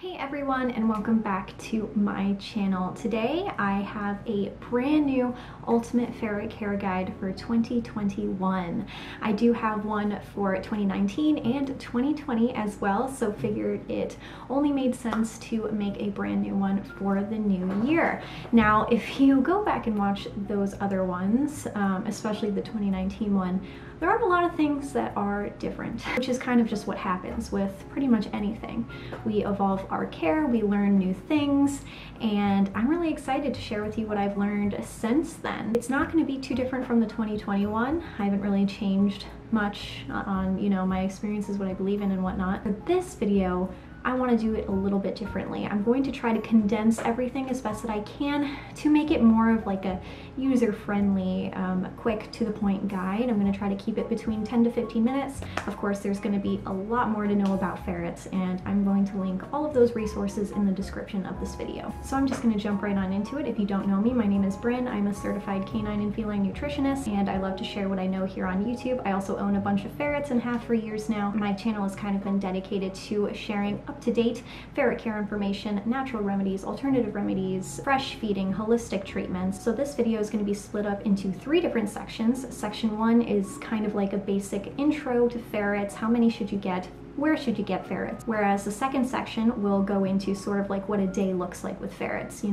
Hey everyone, and welcome back to my channel. Today I have a brand new Ultimate Ferret Care Guide for 2021. I do have one for 2019 and 2020 as well, so figured it only made sense to make a brand new one for the new year. Now, if you go back and watch those other ones, especially the 2019 one, there are a lot of things that are different, which is kind of just what happens with pretty much anything. We evolve our care, we learn new things, and I'm really excited to share with you what I've learned since then. It's not going to be too different from the 2021. I haven't really changed much on, my experiences, what I believe in and whatnot. For this video, I want to do it a little bit differently. I'm going to try to condense everything as best that I can to make it more of like a user-friendly, quick to the point guide. I'm going to try to keep it between 10 to 15 minutes. Of course, there's going to be a lot more to know about ferrets, and I'm going to link all of those resources in the description of this video. So I'm just going to jump right on into it. If you don't know me, my name is Bryn. I'm a certified canine and feline nutritionist, and I love to share what I know here on YouTube. I also own a bunch of ferrets and have for years now. My channel has kind of been dedicated to sharing up-to-date ferret care information, natural remedies, alternative remedies, fresh feeding, holistic treatments. So this video is going to be split up into 3 different sections. Section 1 is kind of like a basic intro to ferrets. How many should you get? Where should you get ferrets? Whereas the second section will go into sort of like what a day looks like with ferrets.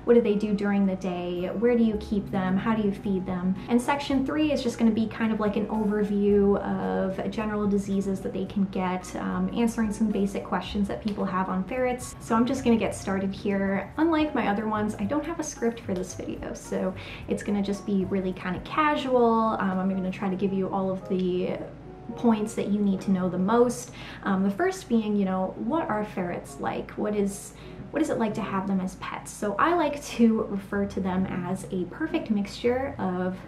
What do they do during the day? Where do you keep them? How do you feed them? And section 3 is just going to be kind of like an overview of general diseases that they can get, answering some basic questions that people have on ferrets. So I'm just going to get started here. Unlike my other ones, I don't have a script for this video, so it's going to just be really kind of casual. I'm going to try to give you all of the points that you need to know the most. The first being, what are ferrets like? What is it like to have them as pets? So I like to refer to them as a perfect mixture of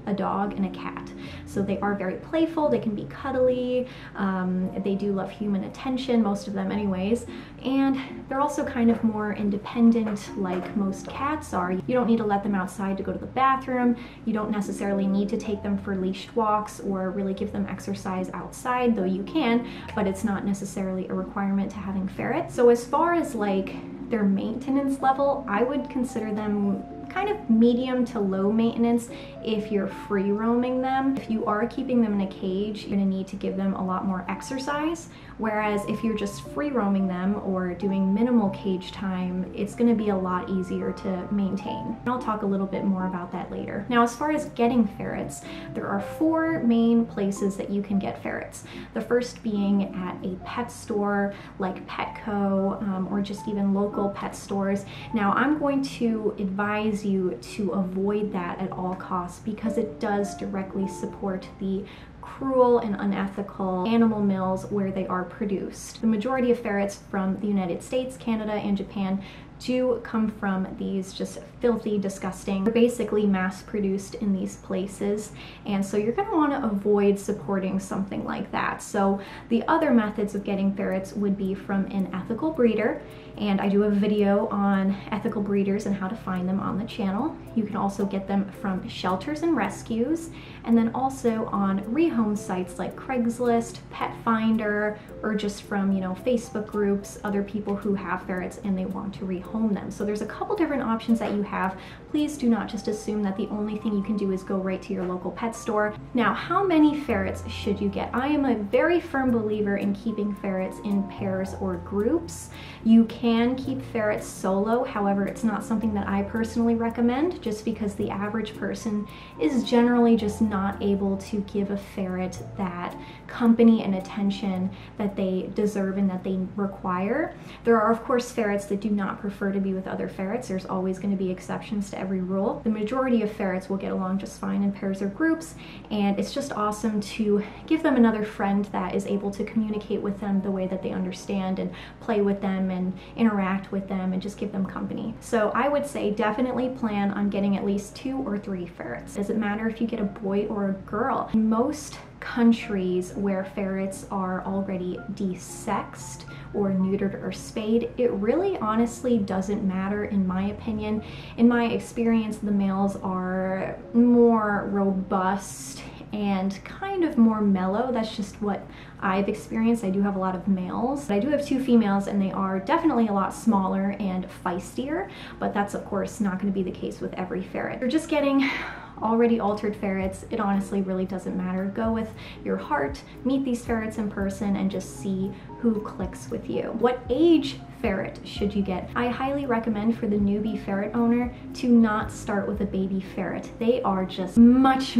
a dog and a cat. So they are very playful, they can be cuddly, they do love human attention, most of them anyways, and they're also kind of more independent like most cats are. You don't need to let them outside to go to the bathroom, you don't necessarily need to take them for leashed walks or really give them exercise outside, though you can, but it's not necessarily a requirement to having ferrets. So as far as like their maintenance level, I would consider them kind of medium to low maintenance if you're free roaming them. If you are keeping them in a cage, you're going to need to give them a lot more exercise, whereas if you're just free roaming them or doing minimal cage time, it's going to be a lot easier to maintain. And I'll talk a little bit more about that later. Now, as far as getting ferrets, there are 4 main places that you can get ferrets. The first being at a pet store like Petco, or just even local pet stores. Now, I'm going to advise you to avoid that at all costs because it does directly support the cruel and unethical animal mills where they are produced. The majority of ferrets from the United States, Canada, and Japan do come from these just filthy, disgusting, they're basically mass produced in these places, and so you're going to want to avoid supporting something like that. So the other methods of getting ferrets would be from an ethical breeder, and I do a video on ethical breeders and how to find them on the channel. You can also get them from shelters and rescues, and then also on rehome sites like Craigslist, Pet Finder, or just from, Facebook groups, other people who have ferrets and they want to rehome them. So there's a couple different options that you have. Please do not just assume that the only thing you can do is go right to your local pet store. Now, how many ferrets should you get? I am a very firm believer in keeping ferrets in pairs or groups. You can keep ferrets solo, however, it's not something that I personally recommend just because the average person is generally just not able to give a ferret that company and attention that they deserve and that they require. There are, of course, ferrets that do not prefer to be with other ferrets. There's always going to be exceptions to every rule. The majority of ferrets will get along just fine in pairs or groups, and it's just awesome to give them another friend that is able to communicate with them the way that they understand and play with them and interact with them and just give them company. So I would say definitely plan on getting at least 2 or 3 ferrets. Does it matter if you get a boy or a girl? Most countries where ferrets are already desexed or neutered or spayed, it really honestly doesn't matter in my opinion. In my experience, the males are more robust and kind of more mellow. That's just what I've experienced. I do have a lot of males, but I do have 2 females, and they are definitely a lot smaller and feistier, but that's of course not going to be the case with every ferret. If you're just getting already altered ferrets, it honestly really doesn't matter. Go with your heart, meet these ferrets in person, and just see who clicks with you. What age ferret should you get? I highly recommend for the newbie ferret owner to not start with a baby ferret. They are just much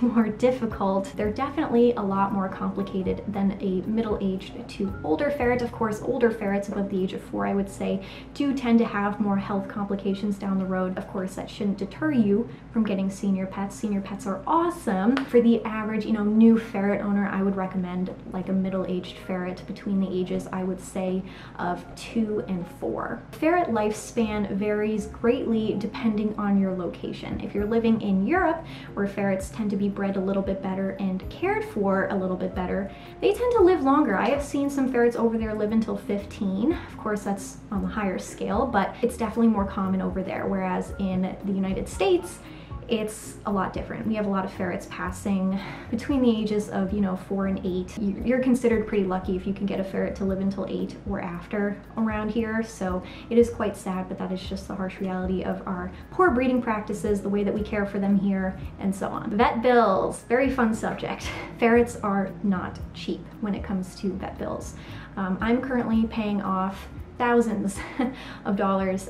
more difficult. They're definitely a lot more complicated than a middle-aged to older ferret. Of course, older ferrets above the age of 4, I would say, do tend to have more health complications down the road. Of course, that shouldn't deter you from getting senior pets. Senior pets are awesome. For the average, new ferret owner, I would recommend like a middle-aged ferret between the ages, I would say, of 2 and 4. Ferret lifespan varies greatly depending on your location. If you're living in Europe, where ferrets tend to be bred a little bit better and cared for a little bit better, they tend to live longer. I have seen some ferrets over there live until 15. Of course, that's on the higher scale, but it's definitely more common over there, whereas in the United States, it's a lot different. We have a lot of ferrets passing between the ages of 4 and 8. You're considered pretty lucky if you can get a ferret to live until 8 or after around here, so it is quite sad, but that is just the harsh reality of our poor breeding practices, the way that we care for them here, and so on. Vet bills, very fun subject. Ferrets are not cheap when it comes to vet bills. I'm currently paying off thousands of dollars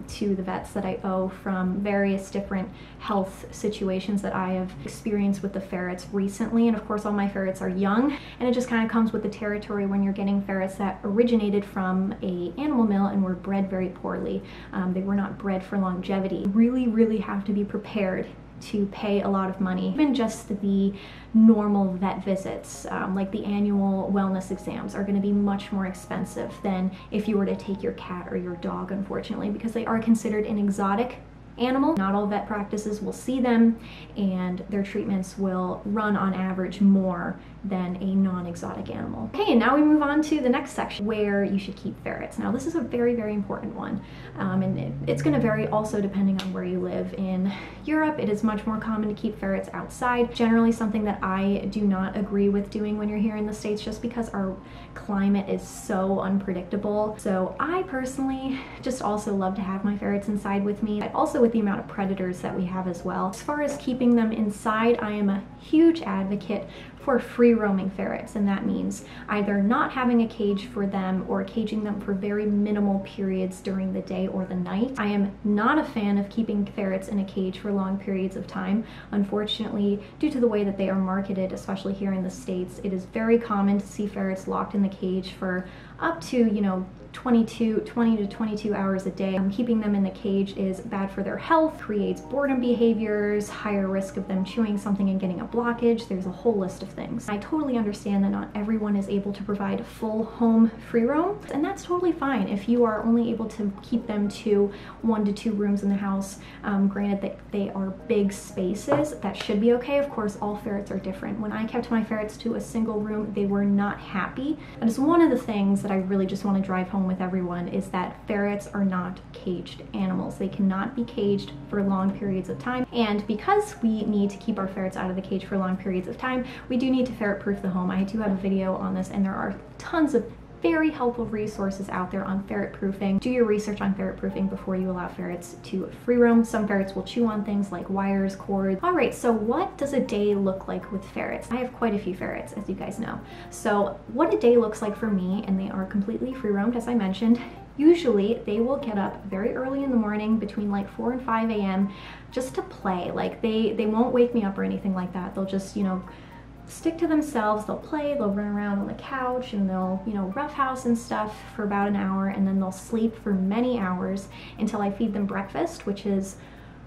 to the vets that I owe from various different health situations that I have experienced with the ferrets recently. And of course, all my ferrets are young, and it just kind of comes with the territory when you're getting ferrets that originated from an animal mill and were bred very poorly. They were not bred for longevity. You really have to be prepared to pay a lot of money. Even just the normal vet visits, like the annual wellness exams, are going to be much more expensive than if you were to take your cat or your dog, unfortunately, because they are considered an exotic animal. Not all vet practices will see them, and their treatments will run on average more than a non-exotic animal. Okay, and now we move on to the next section, where you should keep ferrets. Now this is a very important one, and it's going to vary also depending on where you live. In Europe, it is much more common to keep ferrets outside. Generally something that I do not agree with doing when you're here in the States, just because our climate is so unpredictable. So I personally just also love to have my ferrets inside with me, also with the amount of predators that we have as well. As far as keeping them inside, I am a huge advocate for free-roaming ferrets, and that means either not having a cage for them or caging them for very minimal periods during the day or the night. I am not a fan of keeping ferrets in a cage for long periods of time. Unfortunately, due to the way that they are marketed, especially here in the States, it is very common to see ferrets locked in the cage for up to, 20 to 22 hours a day. Keeping them in the cage is bad for their health, creates boredom behaviors, higher risk of them chewing something and getting a blockage. There's a whole list of things. I totally understand that not everyone is able to provide full home free roam, and that's totally fine. If you are only able to keep them to 1 to 2 rooms in the house, granted that they are big spaces, that should be okay. Of course, all ferrets are different. When I kept my ferrets to a single room, they were not happy. That is one of the things that I really just want to drive home with everyone, is that ferrets are not caged animals. They cannot be caged for long periods of time, and because we need to keep our ferrets out of the cage for long periods of time, we do need to ferret proof the home. I do have a video on this, and there are tons of very helpful resources out there on ferret proofing. Do your research on ferret proofing before you allow ferrets to free roam. Some ferrets will chew on things like wires, cords. All right, so what does a day look like with ferrets? I have quite a few ferrets, as you guys know. So what a day looks like for me, and they are completely free roamed, as I mentioned. Usually they will get up very early in the morning, between like 4 and 5 a.m. just to play. Like they won't wake me up or anything like that. They'll just, stick to themselves. They'll play, they'll run around on the couch, and they'll, roughhouse and stuff for about an hour, and then they'll sleep for many hours until I feed them breakfast, which is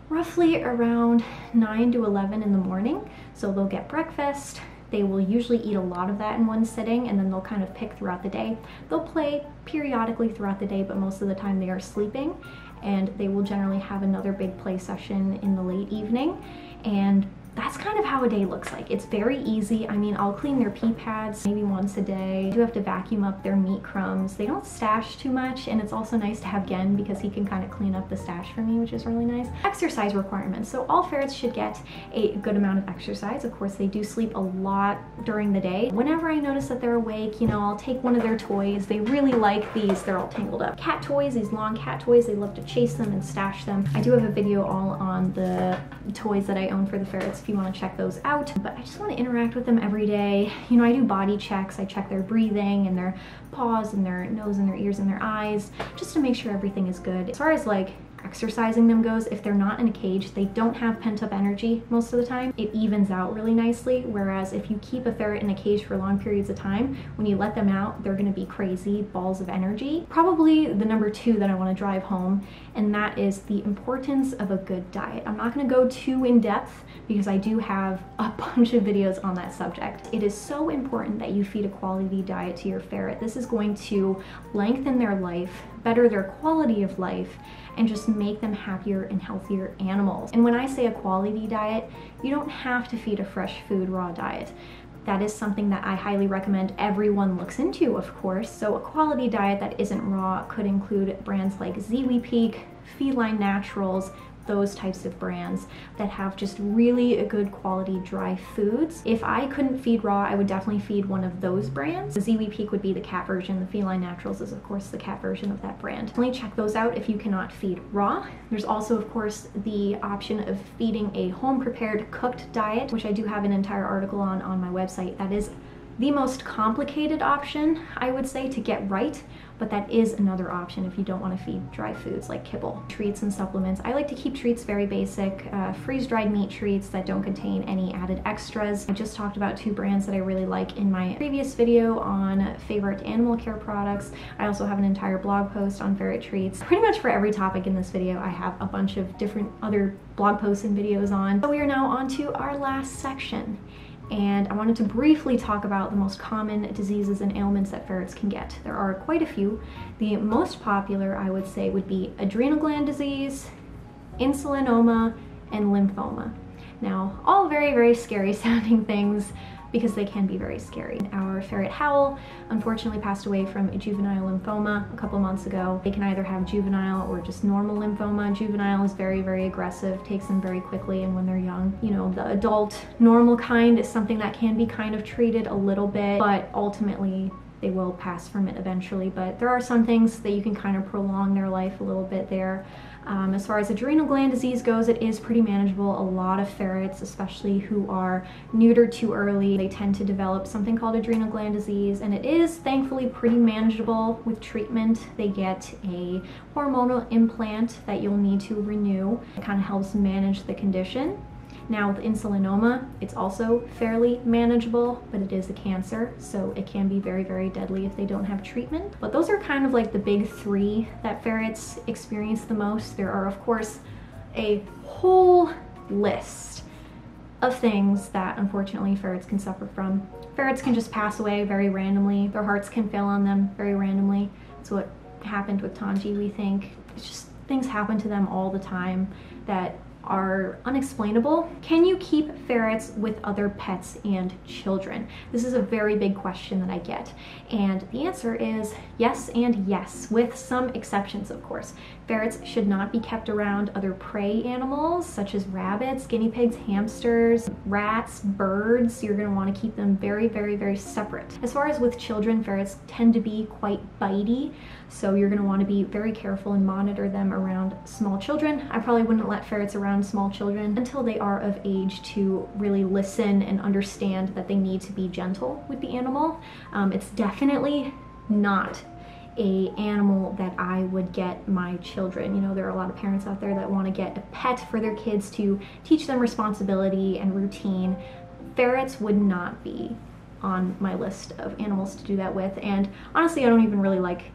roughly around 9 to 11 in the morning. So they'll get breakfast. They will usually eat a lot of that in one sitting, and then they'll kind of pick throughout the day. They'll play periodically throughout the day, but most of the time they are sleeping, and they will generally have another big play session in the late evening. And that's kind of how a day looks like. It's very easy. I mean, I'll clean their pee pads maybe once a day. I do have to vacuum up their meat crumbs. They don't stash too much, and it's also nice to have Gen because he can kind of clean up the stash for me, which is really nice. Exercise requirements. So all ferrets should get a good amount of exercise. Of course, they do sleep a lot during the day. Whenever I notice that they're awake, you know, I'll take one of their toys. They really like these. They're all tangled up. Cat toys, these long cat toys, they love to chase them and stash them. I do have a video all on the toys that I own for the ferrets if you want to check those out. But I just want to interact with them every day. You know, I do body checks. I check their breathing and their paws and their nose and their ears and their eyes just to make sure everything is good. As far as like exercising them goes, if they're not in a cage, they don't have pent-up energy most of the time. It evens out really nicely, whereas if you keep a ferret in a cage for long periods of time, when you let them out, they're going to be crazy balls of energy. Probably the number 2 that I want to drive home, and that is the importance of a good diet. I'm not going to go too in depth because I do have a bunch of videos on that subject. It is so important that you feed a quality diet to your ferret. This is going to lengthen their life, better their quality of life, and just make them happier and healthier animals. And when I say a quality diet, you don't have to feed a fresh food raw diet. That is something that I highly recommend everyone looks into, of course. So a quality diet that isn't raw could include brands like Ziwi Peak, Feline Naturals, those types of brands that have just really good quality dry foods. If I couldn't feed raw, I would definitely feed one of those brands. The Ziwi Peak would be the cat version. The Feline Naturals is of course the cat version of that brand. Definitely check those out if you cannot feed raw. There's also of course the option of feeding a home prepared cooked diet, which I do have an entire article on my website. That is the most complicated option, I would say, to get right, but that is another option if you don't want to feed dry foods like kibble. Treats and supplements. I like to keep treats very basic, freeze-dried meat treats that don't contain any added extras. I just talked about 2 brands that I really like in my previous video on favorite animal care products. I also have an entire blog post on ferret treats. Pretty much for every topic in this video, I have a bunch of different other blog posts and videos on. So we are now on to our last section. And I wanted to briefly talk about the most common diseases and ailments that ferrets can get. There are quite a few. The most popular, I would say, would be adrenal gland disease, insulinoma, and lymphoma. Now, all very, very scary sounding things because they can be very scary. Our ferret Howl unfortunately passed away from juvenile lymphoma a couple months ago. They can either have juvenile or just normal lymphoma. Juvenile is very, very aggressive, takes them very quickly, and when they're young, you know, the adult normal kind is something that can be kind of treated a little bit, but ultimately they will pass from it eventually. But there are some things that you can kind of prolong their life a little bit there. As far as adrenal gland disease goes, it is pretty manageable. A lot of ferrets, especially who are neutered too early, they tend to develop something called adrenal gland disease, and it is thankfully pretty manageable with treatment. They get a hormonal implant that you'll need to renew. It kind of helps manage the condition. Now with insulinoma, it's also fairly manageable, but it is a cancer, so it can be very, very deadly if they don't have treatment. But those are kind of like the big 3 that ferrets experience the most. There are of course a whole list of things that unfortunately ferrets can suffer from. Ferrets can just pass away very randomly. Their hearts can fail on them very randomly. That's what happened with Tanji, we think. It's just things happen to them all the time that are unexplainable. Can you keep ferrets with other pets and children? This is a very big question that I get, and the answer is yes and yes, with some exceptions of course. Ferrets should not be kept around other prey animals such as rabbits, guinea pigs, hamsters, rats, birds. You're going to want to keep them very, very, very separate. As far as with children, ferrets tend to be quite bitey, so you're going to want to be very careful and monitor them around small children. I probably wouldn't let ferrets around small children until they are of age to really listen and understand that they need to be gentle with the animal. It's definitely not a animal that I would get my children. You know, there are a lot of parents out there that want to get a pet for their kids to teach them responsibility and routine. Ferrets would not be on my list of animals to do that with, and honestly I don't even really like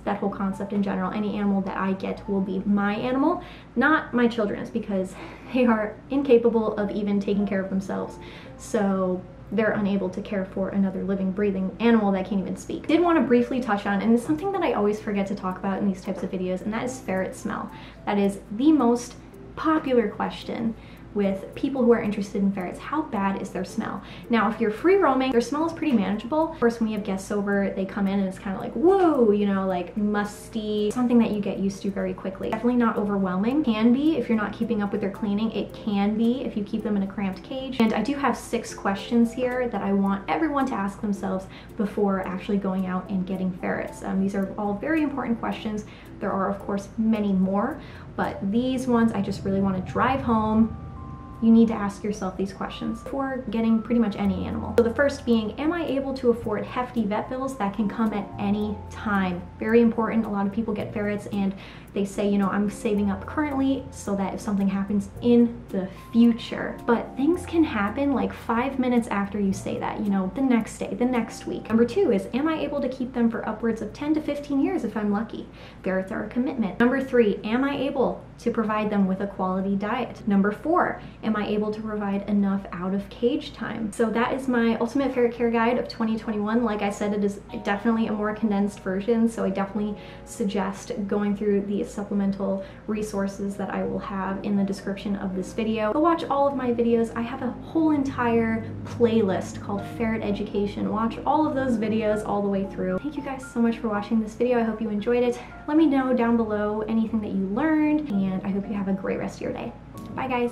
that whole concept in general. Any animal that I get will be my animal, not my children's, because they are incapable of even taking care of themselves. So they're unable to care for another living, breathing animal that can't even speak. Did want to briefly touch on, and it's something that I always forget to talk about in these types of videos, and that is ferret smell. That is the most popular question with people who are interested in ferrets. How bad is their smell? Now, if you're free roaming, their smell is pretty manageable. Of course, when you have guests over, they come in and it's kind of like, whoa, you know, like musty, something that you get used to very quickly. Definitely not overwhelming. Can be if you're not keeping up with their cleaning. It can be if you keep them in a cramped cage. And I do have 6 questions here that I want everyone to ask themselves before actually going out and getting ferrets. These are all very important questions. There are, of course, many more, but these ones I just really want to drive home. You need to ask yourself these questions before getting pretty much any animal. So the first being, am I able to afford hefty vet bills that can come at any time? Very important. A lot of people get ferrets and they say, you know, I'm saving up currently so that if something happens in the future. But things can happen like 5 minutes after you say that, you know, the next day, the next week. Number 2 is, am I able to keep them for upwards of 10 to 15 years if I'm lucky? Ferrets are a commitment. Number 3, am I able to provide them with a quality diet? Number 4, am I able to provide enough out of cage time? So that is my Ultimate Ferret Care Guide of 2021. Like I said, it is definitely a more condensed version, so I definitely suggest going through the supplemental resources that I will have in the description of this video. Go watch all of my videos. I have a whole entire playlist called Ferret Education. Watch all of those videos all the way through. Thank you guys so much for watching this video. I hope you enjoyed it. Let me know down below anything that you learned, and I hope you have a great rest of your day. Bye guys.